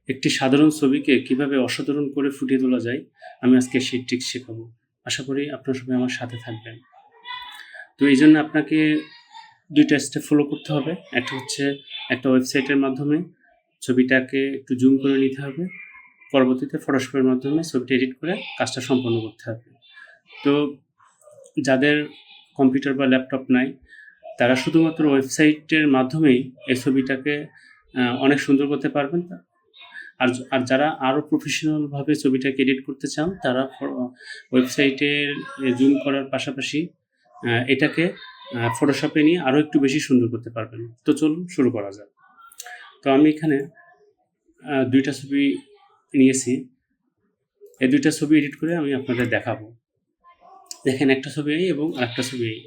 একটি সাধারণ ছবিকে কিভাবে অসাধারণ করে ফুটিয়ে তোলা যায়, আমি আজকে সেই ট্রিক্স শেখাবো। আশা করি আপনারা সবাই আমার সাথে থাকবেন। তো এইজন্য আপনাকে ২ টা স্টেপ ফলো করতে হবে। একটা হচ্ছে একটা ওয়েবসাইটের মাধ্যমে ছবিটাকে একটু জুম করে নিতে হবে। পরবর্তীতে ফটোশপের মাধ্যমে ছবিটা এডিট করে কাজটা সম্পন্ন করতে হবে। তো যাদের কম্পিউটার বা ল্যাপটপ নাই, তারা শুধুমাত্র ওয়েবসাইটের মাধ্যমেই এই ছবিটাকে অনেক সুন্দর করতে পারবেন। আর যারা আরও প্রফেশনালভাবে ছবিটাকে এডিট করতে চান, তারা ওয়েবসাইটের জুম করার পাশাপাশি এটাকে ফটোশপে নিয়ে আরও একটু বেশি সুন্দর করতে পারবেন। তো চলুন শুরু করা যাক। তো আমি এখানে ২ টা ছবি নিয়েছি। এই ২ টা ছবি এডিট করে আমি আপনাদের দেখাবো। দেখেন, একটা ছবি এই এবং আরেকটা ছবি এই।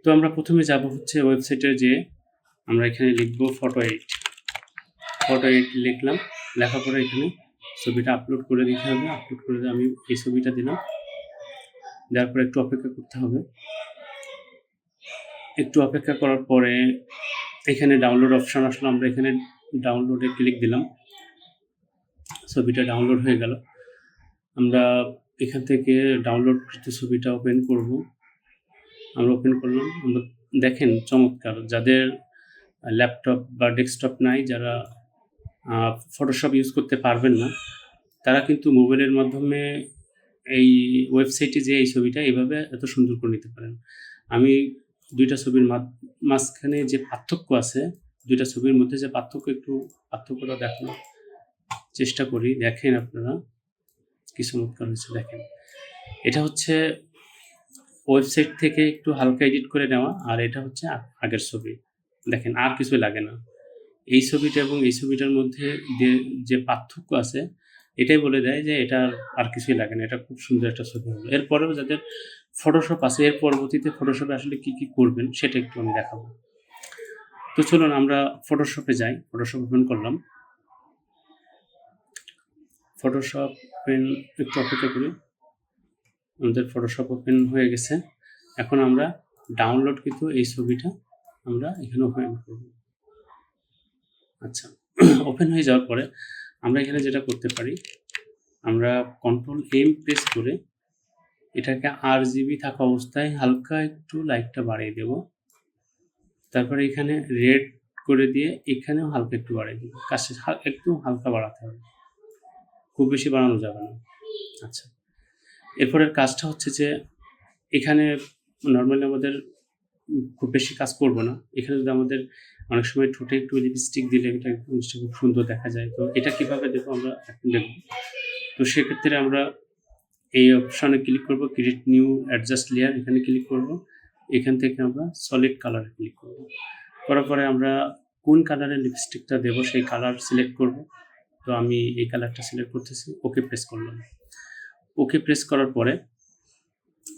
তো আমরা প্রথমে যাব হচ্ছে ওয়েবসাইটে যেয়ে আমরা এখানে লিখব ফটো এডিট লিখলাম। লেখার পরে এখানে ছবিটা আপলোড করে দিতে হবে। আপলোড করে আমি এই ছবিটা দিলাম। দেওয়ার পরে একটু অপেক্ষা করতে হবে। একটু অপেক্ষা করার পরে এখানে ডাউনলোড অপশন আসলো। আমরা এখানে ডাউনলোডে ক্লিক দিলাম। ছবিটা ডাউনলোড হয়ে গেল। আমরা এখান থেকে ডাউনলোডকৃত ছবিটা ওপেন করব। আমরা ওপেন করলাম। আমরা দেখেন, চমৎকার! যাদের ল্যাপটপ বা ডেস্কটপ নাই, যারা ফটোশপ ইউজ করতে পারবেন না, তারা কিন্তু মোবাইলের মাধ্যমে এই ওয়েবসাইটে যেয়ে এই ছবিটা এভাবে এত সুন্দর করে নিতে পারেন। আমি ২ টা ছবির মাঝখানে যে পার্থক্য আছে, ২ টা ছবির মধ্যে যে পার্থক্যটা দেখানোর চেষ্টা করি। দেখেন আপনারা, কি চমৎকার হয়েছে দেখেন। এটা হচ্ছে ওয়েবসাইট থেকে একটু হালকা এডিট করে নেওয়া, আর এটা হচ্ছে আগের ছবি। দেখেন, আর কিছুই লাগে না। এই ছবিটা এবং এই ছবিটার মধ্যে যে পার্থক্য আছে, এটাই বলে দেয় যে এটা আর কিছুই লাগে না। এটা খুব সুন্দর একটা ছবি হলো। এরপরেও যাদের ফটোশপ আছে, এর পরবর্তীতে ফটোশপে আসলে কি করবেন সেটা একটু আমি দেখাবো। তো চলুন আমরা ফটোশপে যাই। ফটোশপ ওপেন করলাম। ফটোশপ ওপেন, একটু অপেক্ষা করি। আমাদের ফটোশপ ওপেন হয়ে গেছে। এখন আমরা ডাউনলোডকৃত এই ছবিটা আমরা এখানে ওপেন করব। আচ্ছা, ওপেন হয়ে যাওয়ার পরে আমরা এখানে যেটা করতে পারি, আমরা Ctrl+M প্রেস করে এটাকে RGB থাকা অবস্থায় হালকা একটু লাইটটা বাড়িয়ে দেব। তারপরে এখানে রেড করে দিয়ে এখানেও হালকা একটু বাড়িয়ে দেব। কাজটা একটু হালকা বাড়াতে হবে, খুব বেশি বাড়ানো যাবে না। আচ্ছা, এরপরের কাজটা হচ্ছে যে এখানে নর্মালি আমাদের খুব বেশি কাজ করব না। এখানে যদি আমাদের অনেক সময় ঠোঁটে একটু লিপস্টিক দিলে এটা জিনিসটা খুব সুন্দর দেখা যায়। তো এটা কিভাবে দেবো আমরা এখন দেখব। তো সেক্ষেত্রে আমরা এই অপশনে ক্লিক করব, ক্রিয়েট নিউ অ্যাডজাস্ট লেয়ার, এখানে ক্লিক করব। এখান থেকে আমরা সলিড কালারে ক্লিক করব। করার পরে আমরা কোন কালারের লিপস্টিকটা দেবো সেই কালার সিলেক্ট করব। তো আমি এই কালারটা সিলেক্ট করতেছি। ওকে প্রেস করলাম। ওকে প্রেস করার পরে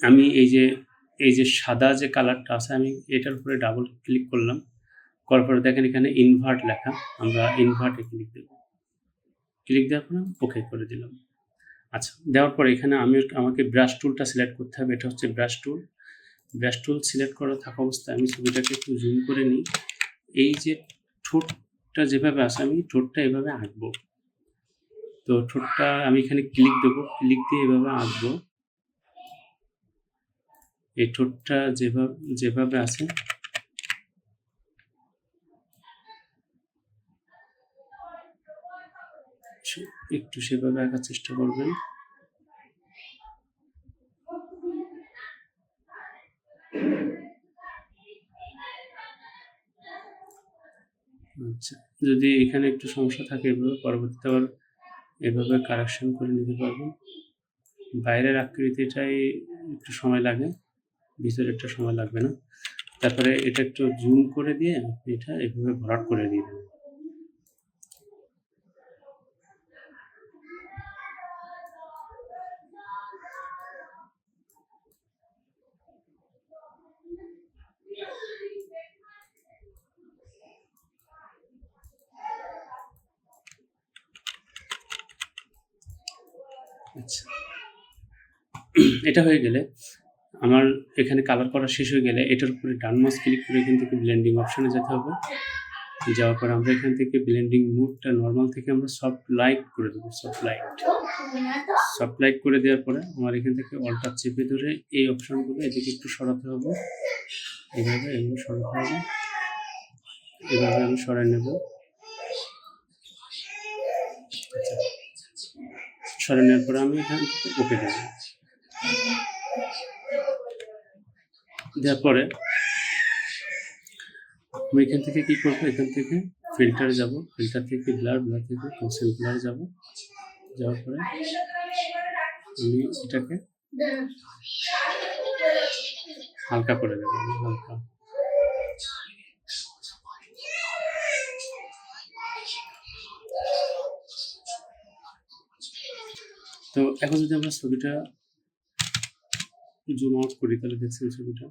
আমি এই যে সাদা যে কালারটা আছে, আমি এটার উপরে ডাবল ক্লিক করলাম। করার পরে দেখেন এখানে ইনভার্ট লেখা, আমরা ইনভার্টে ক্লিক দেব। ক্লিক দেওয়ার পরে ওকে করে দিলাম। আচ্ছা, দেওয়ার পরে এখানে আমাকে ব্রাশ টুলটা সিলেক্ট করতে হবে। এটা হচ্ছে ব্রাশ টুল। ব্রাশ টুল সিলেক্ট করা থাকা অবস্থায় আমি ছবিটাকে একটু জুম করে নিই। এই যে ঠোঁটটা যেভাবে আছে, আমি ঠোঁটটা এভাবে আঁকবো। তো ঠোঁটটা আমি এখানে ক্লিক দেবো, ক্লিক দিয়ে এভাবে আঁকবো। এই ঠোঁটটা যেভাবে আছে একটু সেভাবে আঁকার চেষ্টা করবেন। আচ্ছা, যদি এখানে একটু সমস্যা থাকে এভাবে পরবর্তীতে আবার এভাবে কারেকশন করে নিতে পারবেন। বাইরের আকৃতিটাই একটু সময় লাগে, ভিতরেরটা সময় লাগবে না। তারপরে এটা একটু জুম করে দিয়ে আপনি এটা এভাবে ভরাট করে দিয়ে দেবেন। আচ্ছা, এটা হয়ে গেলে আমার এখানে কালার করা শেষ হয়ে গেলে এটার উপরে ডান মাউস ক্লিক করে এখান থেকে ব্লেন্ডিং অপশনে যেতে হবে। যাওয়ার পর আমরা এখান থেকে ব্লেন্ডিং মুডটা নর্মাল থেকে আমরা সফট লাইট করে দেবো। সফট লাইট করে দেওয়ার পরে আমার এখান থেকে অল্টার চেপে ধরে এই অপশনগুলো এদিকে একটু সরাতে হবে, এইভাবে এগুলো সরাতে হবে, এভাবে আমি সরাই নেব। আচ্ছা, সরাই নেওয়ার পরে আমি এখান থেকে ওকে দেবো। দেওয়ার পরে আমি এখান থেকে কি করবো, এখান থেকে ফিল্টারে যাব, ফিল্টার থেকে ব্লার থেকে কনসেন্ট ব্লার যাব। যাওয়ার পরে আমি এটাকে হালকা করে দেবো, হালকা। তো এখন যদি আমরা ছবিটা জুম আউট করি তাহলে দেখছেন ছবিটা